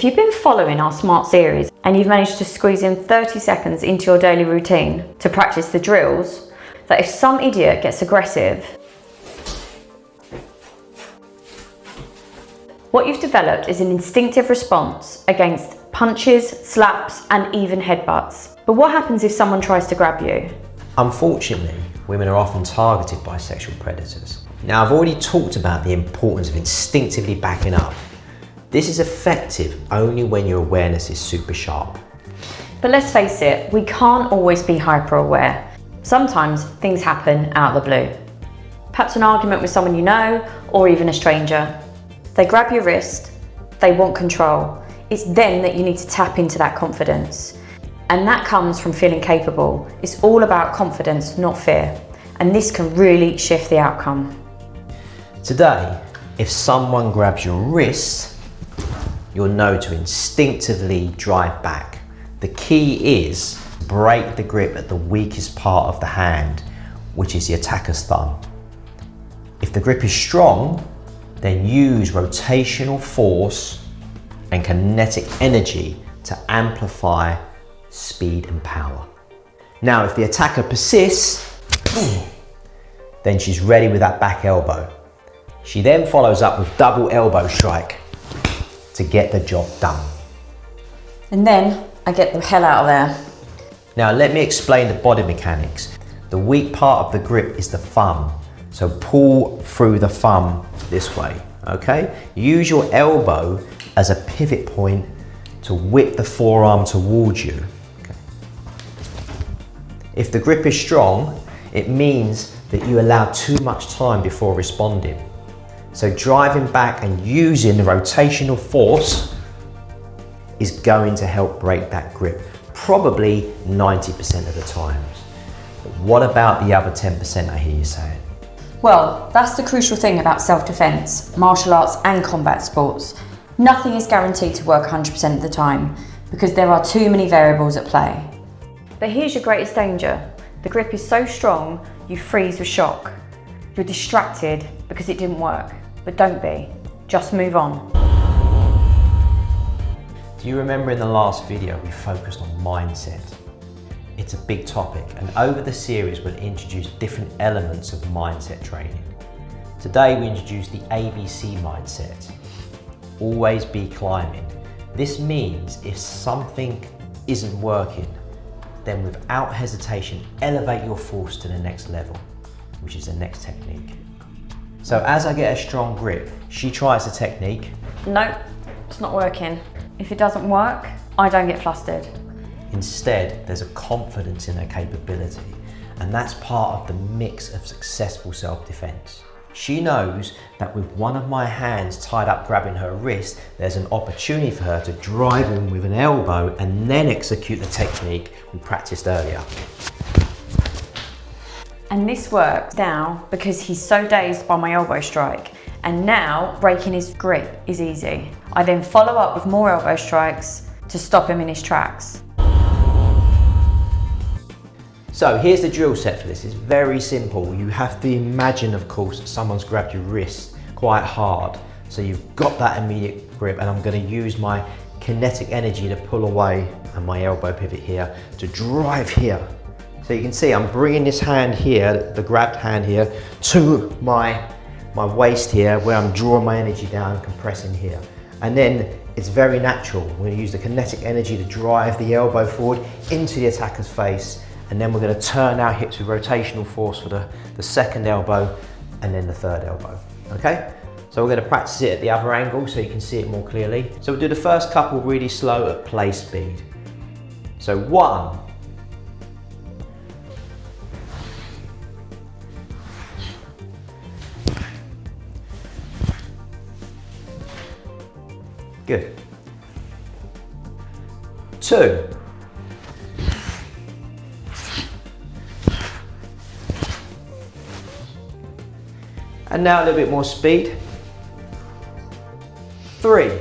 If you've been following our Smart Series and you've managed to squeeze in 30 seconds into your daily routine to practice the drills, that if some idiot gets aggressive, what you've developed is an instinctive response against punches, slaps, and even headbutts. But what happens if someone tries to grab you? Unfortunately, women are often targeted by sexual predators. Now, I've already talked about the importance of instinctively backing up. This is effective only when your awareness is super sharp. But let's face it, we can't always be hyper aware. Sometimes things happen out of the blue. Perhaps an argument with someone you know, or even a stranger. They grab your wrist, they want control. It's then that you need to tap into that confidence. And that comes from feeling capable. It's all about confidence, not fear. And this can really shift the outcome. Today, if someone grabs your wrist, you'll know to instinctively drive back. The key is break the grip at the weakest part of the hand, which is the attacker's thumb. If the grip is strong, then use rotational force and kinetic energy to amplify speed and power. Now, if the attacker persists, then she's ready with that back elbow. She then follows up with double elbow strike to get the job done. And then I get the hell out of there. Now let me explain the body mechanics. The weak part of the grip is the thumb. So pull through the thumb this way, okay? Use your elbow as a pivot point to whip the forearm towards you. Okay. If the grip is strong, it means that you allow too much time before responding. So driving back and using the rotational force is going to help break that grip, probably 90% of the times. But what about the other 10% I hear you saying? Well, that's the crucial thing about self-defense, martial arts and combat sports. Nothing is guaranteed to work 100% of the time because there are too many variables at play. But here's your greatest danger. The grip is so strong, you freeze with shock. You're distracted because it didn't work. But don't be, just move on. Do you remember in the last video we focused on mindset? It's a big topic, and over the series we'll introduce different elements of mindset training. Today we introduce the ABC mindset. Always be climbing. This means if something isn't working, then without hesitation elevate your force to the next level, which is the next technique. So as I get a strong grip, she tries the technique. Nope, it's not working. If it doesn't work, I don't get flustered. Instead, there's a confidence in her capability, and that's part of the mix of successful self-defense. She knows that with one of my hands tied up grabbing her wrist, there's an opportunity for her to drive in with an elbow and then execute the technique we practiced earlier. And this works now because he's so dazed by my elbow strike. And now breaking his grip is easy. I then follow up with more elbow strikes to stop him in his tracks. So here's the drill set for this. It's very simple. You have to imagine, of course, that someone's grabbed your wrist quite hard. So you've got that immediate grip, and I'm going to use my kinetic energy to pull away and my elbow pivot here to drive here. So you can see I'm bringing this hand here, the grabbed hand here, to my waist here, where I'm drawing my energy down and compressing here. And then it's very natural. We're going to use the kinetic energy to drive the elbow forward into the attacker's face. And then we're going to turn our hips with rotational force for the second elbow and then the third elbow. Okay? So we're going to practice it at the other angle so you can see it more clearly. So we'll do the first couple really slow at play speed. So 1, 2, and now a little bit more speed, 3,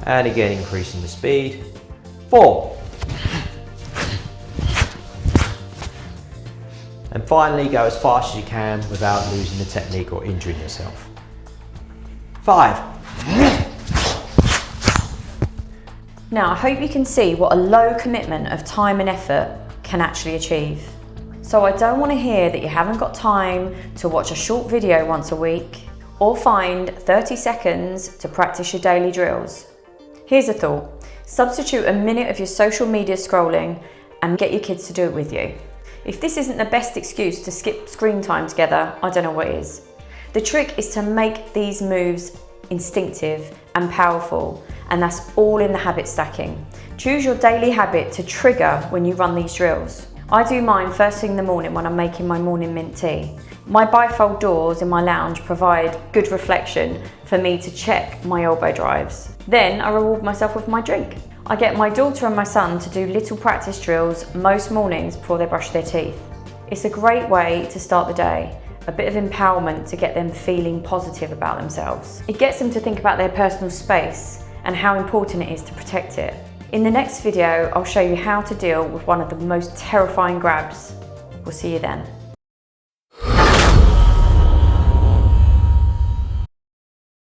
and again increasing the speed, 4, And finally, go as fast as you can without losing the technique or injuring yourself. 5. Now, I hope you can see what a low commitment of time and effort can actually achieve. So I don't want to hear that you haven't got time to watch a short video once a week or find 30 seconds to practice your daily drills. Here's a thought. Substitute a minute of your social media scrolling and get your kids to do it with you. If this isn't the best excuse to skip screen time together, I don't know what is. The trick is to make these moves instinctive and powerful, and that's all in the habit stacking. Choose your daily habit to trigger when you run these drills. I do mine first thing in the morning when I'm making my morning mint tea. My bifold doors in my lounge provide good reflection for me to check my elbow drives. Then I reward myself with my drink. I get my daughter and my son to do little practice drills most mornings before they brush their teeth. It's a great way to start the day, a bit of empowerment to get them feeling positive about themselves. It gets them to think about their personal space and how important it is to protect it. In the next video, I'll show you how to deal with one of the most terrifying grabs. We'll see you then.